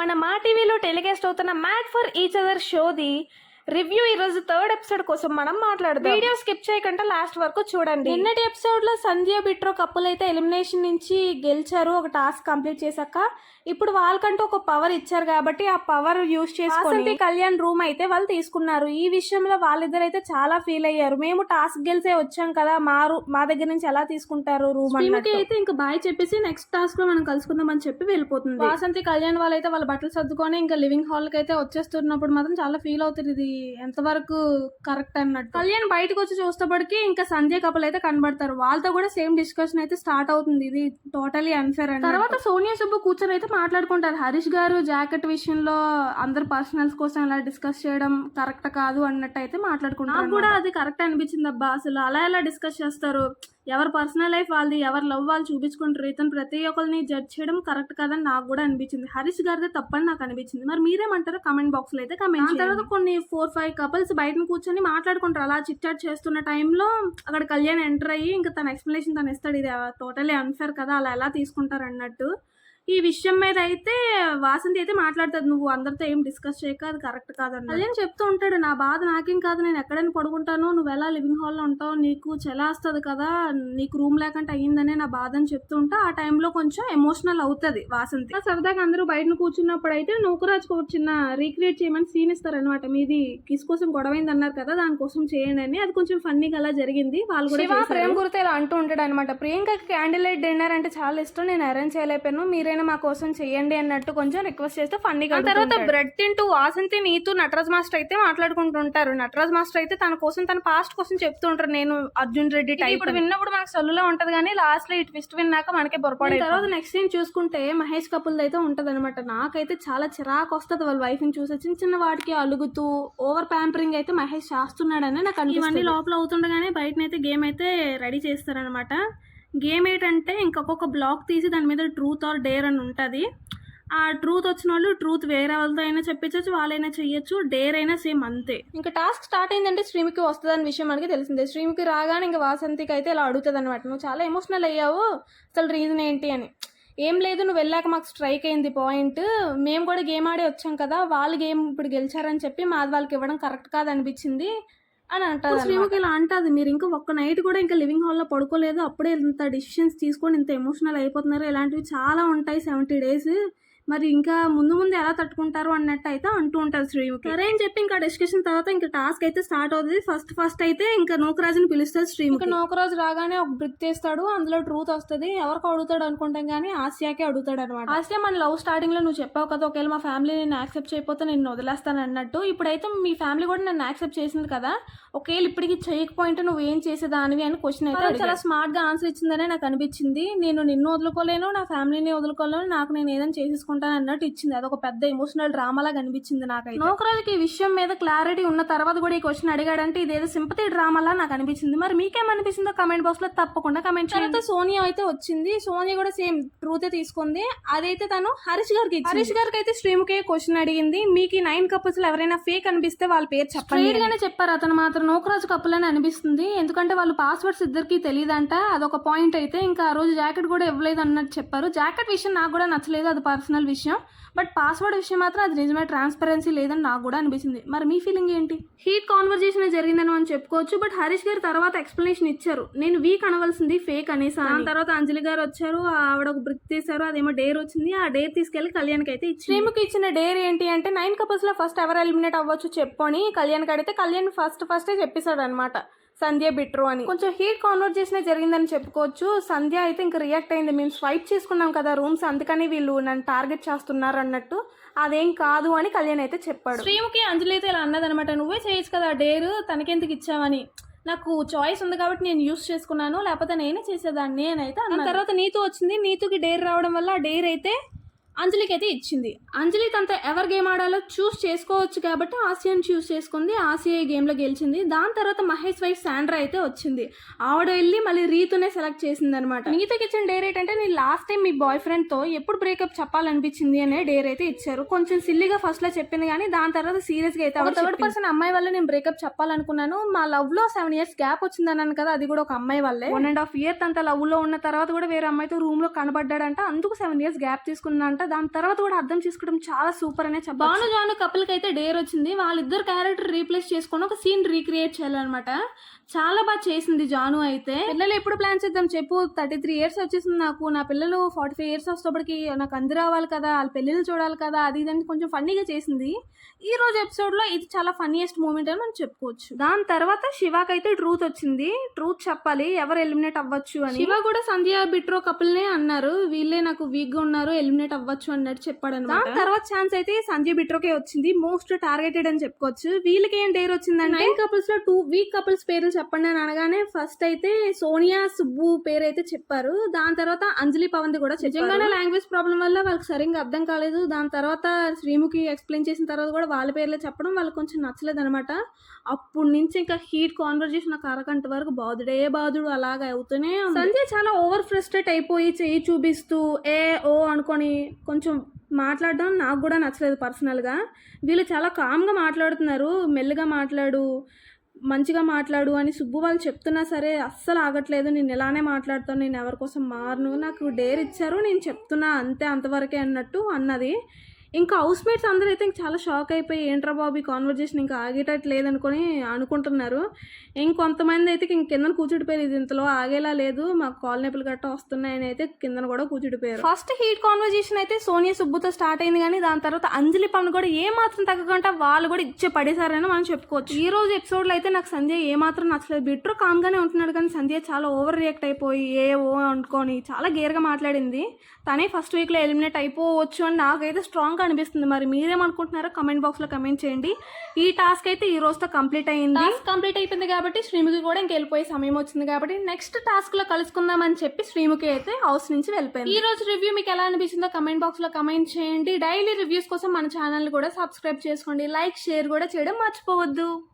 మన మా టీవీలో టెలికాస్ట్ అవుతున్న మ్యాడ్ ఫర్ ఈచ్ అదర్ షోది రివ్యూ ఈ రోజు థర్డ్ ఎపిసోడ్ కోసం మనం మాట్లాడదాం. వీడియో స్కిప్ చేయకుండా లాస్ట్ వరకు చూడండి. నిన్నటి ఎపిసోడ్ లో సంధ్య బిట్రో కప్పులు అయితే ఎలిమినేషన్ నుంచి గెలిచారు ఒక టాస్క్ కంప్లీట్ చేశాక. ఇప్పుడు వాళ్ళకంటూ ఒక పవర్ ఇచ్చారు కాబట్టి ఆ పవర్ యూజ్ చేసుకొని కళ్యాణ్ రూమ్ అయితే వాళ్ళు తీసుకున్నారు. ఈ విషయంలో వాళ్ళిద్దరు అయితే చాలా ఫీల్ అయ్యారు. మేము టాస్క్ గెలిచే వచ్చాం కదా, మా దగ్గర నుంచి ఎలా తీసుకుంటారు రూమ్ అయితే ఇంకా బాయ్ చెప్పేసి నెక్స్ట్ టాస్క్ లో మనం కలుసుకుందాం అని చెప్పి వెళ్ళిపోతుంది. వాసంతి కళ్యాణ్ వాళ్ళైతే వాళ్ళ బట్టలు సర్దుకొని ఇంకా లివింగ్ హాల్ కి అయితే వచ్చేస్తున్నప్పుడు మాత్రం చాలా ఫీల్ అవుతుంది. ఇది ఎంతవరకు కరెక్ట్ అన్నట్టు. కళ్యాణ్ బయటకు వచ్చి చూస్తేపటికి ఇంకా సంజయ్ కపుల్ అయితే కనబడతారు. వాళ్ళతో కూడా సేమ్ డిస్కషన్ అయితే స్టార్ట్ అవుతుంది. ఇది టోటలీ అన్ఫేర్ అని. తర్వాత సోనియా సుబ్బు కూర్చొని అయితే మాట్లాడుకుంటారు. హరీష్ గారు జాకెట్ విషయంలో అందరు పర్సనల్స్ కోసం ఇలా డిస్కస్ చేయడం కరెక్ట్ కాదు అన్నట్టు అయితే మాట్లాడుకుంటారు. నాకు కూడా అది కరెక్ట్ అనిపించింది అబ్బా. అసలు అలా ఎలా డిస్కస్ చేస్తారు, ఎవరి పర్సనల్ లైఫ్ వాళ్ళది, ఎవరి లవ్ వాళ్ళు చూపించుకుంటారు. ఇతను ప్రతి ఒక్కరిని జడ్జ్ చేయడం కరెక్ట్ కాదని నాకు కూడా అనిపించింది. హరీష్ గారిదే తప్పని నాకు అనిపించింది. మరి మీరేమంటారో కమెంట్ బాక్స్ లో అయితే కమెంట్. తర్వాత కొన్ని 4-5 కపుల్స్ బయట కూర్చొని మాట్లాడుకుంటారు. అలా చిట్ చాట్ చేస్తున్న టైంలో అక్కడ కళ్యాణ్ ఎంటర్ అయ్యి ఇంకా తన ఎక్స్ప్లెనేషన్ తను ఇస్తాడు. ఇది టోటలీ అన్ఫేర్ కదా, అలా ఎలా తీసుకుంటారు అన్నట్టు. ఈ విషయం మీద అయితే వాసంతి అయితే మాట్లాడుతుంది, నువ్వు అందరితో ఏం డిస్కస్ చేయక, అది కరెక్ట్ కాదని. కళ్యాణ్ చెప్తూ ఉంటాడు, నా బాధ నాకేం కాదు, నేను ఎక్కడైనా పడుకుంటాను, నువ్వు ఎలా లివింగ్ హాల్లో ఉంటావు, నీకు చెలాస్తుంది కదా, నీకు రూమ్ లేకుండా అయ్యిందనే నా బాధ అని చెప్తూ ఉంటా. ఆ టైంలో కొంచెం ఎమోషనల్ అవుతుంది వాసంతి. సరదాగా అందరూ బయట కూర్చున్నప్పుడు అయితే నూకరాజ్కి ఒక చిన్న రీక్రియేట్ చేయమని సీన్ ఇస్తారనమాట. మీది కిస్ కోసం గొడవైంది అన్నారు కదా, దానికోసం చేయండి అని. అది కొంచెం ఫన్నీగా అలా జరిగింది. వాళ్ళు కూడా ప్రేమ గురితే ఇలా అంటూ ఉంటాడు అనమాట. ప్రియాంకకి క్యాండిల్ లైట్ డిన్నర్ అంటే చాలా ఇష్టం, నేను అరేంజ్ చేయలేకపోయాను, మీరైనా మా కోసం చెయ్యండి అన్నట్టు కొంచెం రిక్వెస్ట్ చేస్తే ఫన్నీగా. తర్వాత బ్రెడ్ తింటూ వాసంతి నీతూ నటరాజ్ మాస్టర్ అయితే మాట్లాడుకుంటుంటారు. నటరాజ్ మాస్టర్ అయితే తన కోసం తన పాస్ట్ కోసం చెప్తూ ఉంటారు, నేను అర్జున్ రెడ్డి టైప్. ఇప్పుడు విన్నప్పుడు మనకు సల్లులో ఉంటది కానీ లాస్ట్ లో ఈ ట్విస్ట్ విన్నాక మనకే పొరపాటు. తర్వాత నెక్స్ట్ సీన్ చూసుకుంటే మహేష్ కపుల్ అయితే ఉంటది అనమాట. నాకైతే చాలా చిరాకు వస్తుంది వాళ్ళ వైఫ్ ని చూసి. చిన్న చిన్న వాటికి అలుగుతూ ఓవర్ ప్యాంపరింగ్ అయితే మహేష్ చేస్తున్నాడని నాకు అనిపిస్తుంది. ఇవన్నీ లోపల అవుతుండగానే బయటనైతే గేమ్ అయితే రెడీ చేస్తారనమాట. గేమ్ ఏంటంటే ఇంకొక బ్లాక్ తీసి దాని మీద ట్రూత్ ఆర్ డేర్ అని ఉంటుంది. ఆ ట్రూత్ వచ్చిన వాళ్ళు ట్రూత్ వేరే వాళ్ళతో అయినా చెప్పించవచ్చు, వాళ్ళైనా చెయ్యొచ్చు, డేర్ అయినా సేమ్ అంతే. ఇంకా టాస్క్ స్టార్ట్ అయిందంటే శ్రీముఖి వస్తుంది అనే విషయం మనకి తెలిసిందే. శ్రీముఖి రాగానే ఇంకా వాసంతికి అయితే ఇలా అడుగుతుంది అనమాట, నువ్వు చాలా ఎమోషనల్ అయ్యావు, అసలు రీజన్ ఏంటి అని. ఏం లేదు, నువ్వు వెళ్ళాక మాకు స్ట్రైక్ అయింది పాయింట్, మేము కూడా గేమ్ ఆడే వచ్చాం కదా, వాళ్ళు గేమ్ ఇప్పుడు గెలిచారని చెప్పి మాది వాళ్ళకి ఇవ్వడం కరెక్ట్ కాదు అనిపించింది అని అంటారు. శ్రీముఖి ఇలా అంటుంది, మీరు ఇంకా ఒక్క నైట్ కూడా ఇంకా లివింగ్ హాల్లో పడుకోలేదు, అప్పుడే ఇంత డిసిషన్స్ తీసుకొని ఇంత ఎమోషనల్ అయిపోతున్నారు, ఇలాంటివి చాలా ఉంటాయి 70 days, మరి ఇంకా ముందు ఎలా తట్టుకుంటారు అన్నట్టు అయితే అంటూ ఉంటారు శ్రీముఖి. సరే అని చెప్పి ఇంకా డిస్కషన్ తర్వాత ఇంకా టాస్క్ అయితే స్టార్ట్ అవుతుంది. ఫస్ట్ అయితే ఇంకా నూకరాజుని పిలుస్తారు శ్రీముఖి. నూకరాజు రాగానే ఒక బ్రిక్ చేస్తాడు, అందులో ట్రూత్ వస్తుంది. ఎవరికి అడుగుతాడు అనుకుంటాం కానీ ఆసియాకే అడుగుతాడు అనమాట. ఆసియా, మన లవ్ స్టార్టింగ్ లో నువ్వు చెప్పావు కదా, ఒకవేళ మా ఫ్యామిలీ నేను యాక్సెప్ట్ చేయకపోతే నేను వదిలేస్తాను అన్నట్టు. ఇప్పుడైతే మీ ఫ్యామిలీ కూడా నన్ను యాక్సెప్ట్ చేసింది కదా, ఒకవేళ ఇప్పటికి చేయకపోయింటే నువ్వు ఏం చేసేదానివి అని క్వశ్చన్ అయితే చాలా స్మార్ట్ గా ఆన్సర్ ఇచ్చిందనే నాకు అనిపించింది. నేను నిన్ను వదులుకోలేను, నా ఫ్యామిలీని వదులుకోలేను, నాకు నేను ఏదైనా చేసేసుకుంటాను అన్నట్టు ఇచ్చింది. అదొక పెద్ద ఎమోషనల్ డ్రామా లాగా అనిపించింది నాకైతే. నూకరాజుకి ఈ విషయం మీద క్లారిటీ ఉన్న తర్వాత కూడా ఈ క్వశ్చన్ అడిగాడంటే ఇదేదో సింపతి డ్రామాలా నాకు అనిపించింది. మరి మీకేమనిపించిందో కమెంట్ బాక్స్ లో తప్పకుండా కమెంట్ చేయండి. సోనియా అయితే వచ్చింది. సోనియా కూడా సేమ్ ట్రూత్ తీసుకుంది. అదైతే తను హరీష్ గారికి అయితే శ్రీముఖి క్వశ్చన్ అడిగింది, మీకు 9 couples లో ఎవరైనా ఫేక్ అనిపిస్తే వాళ్ళ పేరు చెప్పండి గానే చెప్పారు. అతను మాత్రం నూకరాజు కపుల్ అని అనిపిస్తుంది, ఎందుకంటే వాళ్ళు పాస్వర్డ్స్ ఇద్దరికి తెలియదంట. అదొక పాయింట్ అయితే. ఇంకా ఆ రోజు జాకెట్ కూడా ఇవ్వలేదు అన్నట్టు చెప్పారు. జాకెట్ విషయం నాకు కూడా నచ్చలేదు, అది పర్సనల్ విషయం. బట్ పాస్వర్డ్ విషయం మాత్రం అది నిజమే, ట్రాన్స్పరెన్సీ లేదని నాకు కూడా అనిపించింది. మరి మీ ఫీలింగ్ ఏంటి? హీట్ కాన్వర్జేషన్ జరిగిందని మనం చెప్పుకోవచ్చు. బట్ హరీష్ గారు తర్వాత ఎక్స్ప్లెనేషన్ ఇచ్చారు, నేను వీక్ అనవలసింది ఫేక్ అనేసి. దాని తర్వాత అంజలి గారు వచ్చారు, ఆవిడ ఒక బ్రిక్ తీశారు, అదేమో డేర్ వచ్చింది. ఆ డేర్ తీసుకెళ్లి కళ్యాణ్కి అయితే ఇచ్చి, శ్రీముఖి ఇచ్చిన డేర్ ఏంటి అంటే 9 couples లో ఫస్ట్ ఎవరు ఎలిమినేట్ అవ్వచ్చు చెప్పని కళ్యాణ్కి అడిగితే కళ్యాణ్ ఫస్టే చెప్పేశాడు అనమాట, సంధ్య బిట్రో అని. కొంచెం హీట్ కాన్వర్జేషన్ జరిగిందని చెప్పుకోవచ్చు. సంధ్య అయితే ఇంకా రియాక్ట్ అయింది, మేము స్వైప్ చేసుకున్నాం కదా రూమ్స్, అందుకని వీళ్ళు నన్ను టార్గెట్ చేస్తున్నారు అన్నట్టు. అదేం కాదు అని కళ్యాణ్ అయితే చెప్పాడు. శ్రీముఖి అంజలి అయితే ఇలా అన్నదనమాట, నువ్వే చేయొచ్చు కదా డేర్, తనకెందుకు ఇచ్చావని. నాకు చాయిస్ ఉంది కాబట్టి నేను యూస్ చేసుకున్నాను, లేకపోతే నేనే చేసేదాన్ని అని అయితే అన్న. తర్వాత నీతు వచ్చింది. నీతుకి డేర్ రావడం వల్ల ఆ డేర్ అయితే అంజలికి అయితే ఇచ్చింది. అంజలి తనతో ఎవరు గేమ్ ఆడాలో చూస్ చేసుకోవచ్చు కాబట్టి ఆసియాని చూస్ చేసుకుంది. ఆసియా ఈ గేమ్లో గెలిచింది. దాని తర్వాత మహేష్ వైఫ్ శాండ్రా అయితే వచ్చింది. ఆవిడ వెళ్ళి మళ్ళీ రీతునే సెలెక్ట్ చేసింది అనమాట. నీతోకి ఇచ్చిన డేర్ ఏంటంటే, నేను లాస్ట్ టైం మీ బాయ్ ఫ్రెండ్తో ఎప్పుడు బ్రేకప్ చెప్పాలనిపించింది అనే డేర్ అయితే ఇచ్చారు. కొంచెం సిల్లీగా ఫస్ట్లో చెప్పింది కానీ దాని తర్వాత సీరియస్గా అయితే థర్డ్ పర్సన్ అమ్మాయి వల్ల నేను బ్రేకప్ చెప్పాలనుకున్నాను. మా లవ్లో 7 years గ్యాప్ వచ్చింది అన్నాను కదా, అది కూడా ఒక అమ్మాయి వల్లే. 1.5 year తన లవ్లో ఉన్న తర్వాత కూడా వేరే అమ్మాయితో రూమ్లో కనబడ్డాడంట, అందుకు 7 years గ్యాప్ తీసుకున్నాంట. దాని తర్వాత కూడా అర్థం చేసుకోవడం చాలా సూపర్ అనే చెప్పాలి. భాను జాను కపుల్ కి అయితే డేర్ వచ్చింది, వాళ్ళిద్దరు క్యారెక్టర్ రీప్లేస్ చేసుకొని ఒక సీన్ రీక్రియేట్ చేయాలన్నమాట. చాలా బాగా చేసింది జాను అయితే. పిల్లలు ఎప్పుడు ప్లాన్ చేద్దాం చెప్పు, 33 years వచ్చేసింది నాకు, నా పిల్లలు 45 years వచ్చేటప్పటికి నాకు అంది రావాలి కదా, వాళ్ళ పెళ్ళిళ్ళు చూడాలి కదా, అది ఇదని కొంచెం ఫన్నీగా చేసింది. ఈ రోజు ఎపిసోడ్ లో ఇది చాలా ఫన్నీయెస్ట్ మూమెంట్ అని మనం చెప్పుకోవచ్చు. దాని తర్వాత శివాకి అయితే ట్రూత్ వచ్చింది, ట్రూత్ చెప్పాలి ఎవరు ఎలిమినేట్ అవ్వచ్చు అని. శివ కూడా సంధ్య బిట్రో కపుల్ నే అన్నారు, వీళ్ళే నాకు వీక్ గా ఉన్నారు ఎలిమినేట్ అవ్వచ్చు అన్నట్టు చెప్పాడు అన్నమాట. దాని తర్వాత ఛాన్స్ అయితే సంధ్య బిట్రోకే వచ్చింది, మోస్ట్ టార్గెటెడ్ అని చెప్పుకోవచ్చు. వీళ్ళకి ఏం డేర్ వచ్చిందంటే 9 కపుల్స్ లో 2 వీక్ కపుల్స్ పేర్లు చెప్పండి అని అనగానే ఫస్ట్ అయితే సోనియా సుబ్బు పేరు అయితే చెప్పారు. దాని తర్వాత అంజలి పవంతి కూడా నిజంగానే లాంగ్వేజ్ ప్రాబ్లం వల్ల వాళ్ళకి సరిగ్గా అర్థం కాలేదు. దాని తర్వాత శ్రీముఖి ఎక్స్ప్లెయిన్ చేసిన తర్వాత కూడా వాళ్ళ పేర్లే చెప్పడం వాళ్ళకి కొంచెం నచ్చలేదు అనమాట. అప్పటి నుంచి ఇంకా హీట్ కాన్వర్జేషన్ ఒక అరగంట వరకు బాధుడు అలాగా అవుతూనే ఉంది. సంజయ్ చాలా ఓవర్ ఫ్రస్ట్రేట్ అయిపోయి చెయ్యి చూపిస్తూ ఓ అనుకొని కొంచెం మాట్లాడడం నాకు కూడా నచ్చలేదు పర్సనల్గా. వీళ్ళు చాలా కామ్గా మాట్లాడుతున్నారు, మెల్లిగా మాట్లాడు, మంచిగా మాట్లాడు అని సుబ్బు వాళ్ళు చెప్తున్నా సరే అస్సలు ఆగట్లేదు. నేను ఇలానే మాట్లాడతాను, నేను ఎవరి కోసం మారను, నాకు డేర్ ఇచ్చారు నేను చెప్తున్నా అంతే, అంతవరకే అన్నట్టు అన్నది. ఇంకా హౌస్ మేట్స్ అందరూ అయితే చాలా షాక్ అయిపోయి ఏంట్రా బాబు ఈ కాన్వర్జేషన్ ఇంకా ఆగేటట్టు లేదనుకొని అనుకుంటున్నారు. ఇంకొంతమంది అయితే ఇంక కింద కూర్చుడిపోయారు, ఇది ఇంతలో ఆగేలా లేదు, మాకు కాల్ నొప్పులు గట్ట వస్తున్నాయని అయితే కింద కూడా కూర్చుడిపోయారు. ఫస్ట్ హీట్ కాన్వర్జేషన్ అయితే సోనియా సుబ్బుతో స్టార్ట్ అయింది, కానీ దాని తర్వాత అంజలి పవన్ కూడా ఏ మాత్రం తగ్గకుండా వాళ్ళు కూడా ఇచ్చే పడేశారని మనం చెప్పుకోవచ్చు. ఈ రోజు ఎపిసోడ్ లో అయితే నాకు సంజయ్ ఏ మాత్రం నచ్చలేదు. బిట్రో కామ్ గానే ఉంటున్నాడు కానీ సంజయ్ చాలా ఓవర్ రియాక్ట్ అయిపోయి అనుకొని చాలా గేర్గా మాట్లాడింది. తనే ఫస్ట్ వీక్ లో ఎలిమినేట్ అయిపోవచ్చు అని నాకైతే స్ట్రాంగ్ అనిపిస్తుంది. మరి మీరేమనుకుంటున్నారో కమెంట్ బాక్స్ లో కమెంట్ చేయండి. ఈ టాస్క్ అయితే ఈ రోజుతో కంప్లీట్ అయింది. కంప్లీట్ అయిపోయింది కాబట్టి శ్రీముఖి కూడా ఇంక వెళ్ళిపోయే సమయం వచ్చింది కాబట్టి నెక్స్ట్ టాస్క్ లో కలుసుకుందాం అని చెప్పి శ్రీముఖి అయితే హౌస్ నుంచి వెళ్ళిపోయింది. ఈ రోజు రివ్యూ మీకు ఎలా అనిపించిందో కమెంట్ బాక్స్ లో కమెంట్ చేయండి. డైలీ రివ్యూస్ కోసం మన ఛానల్ కూడా సబ్స్క్రైబ్ చేసుకోండి, లైక్ షేర్ కూడా చేయడం మర్చిపోవద్దు.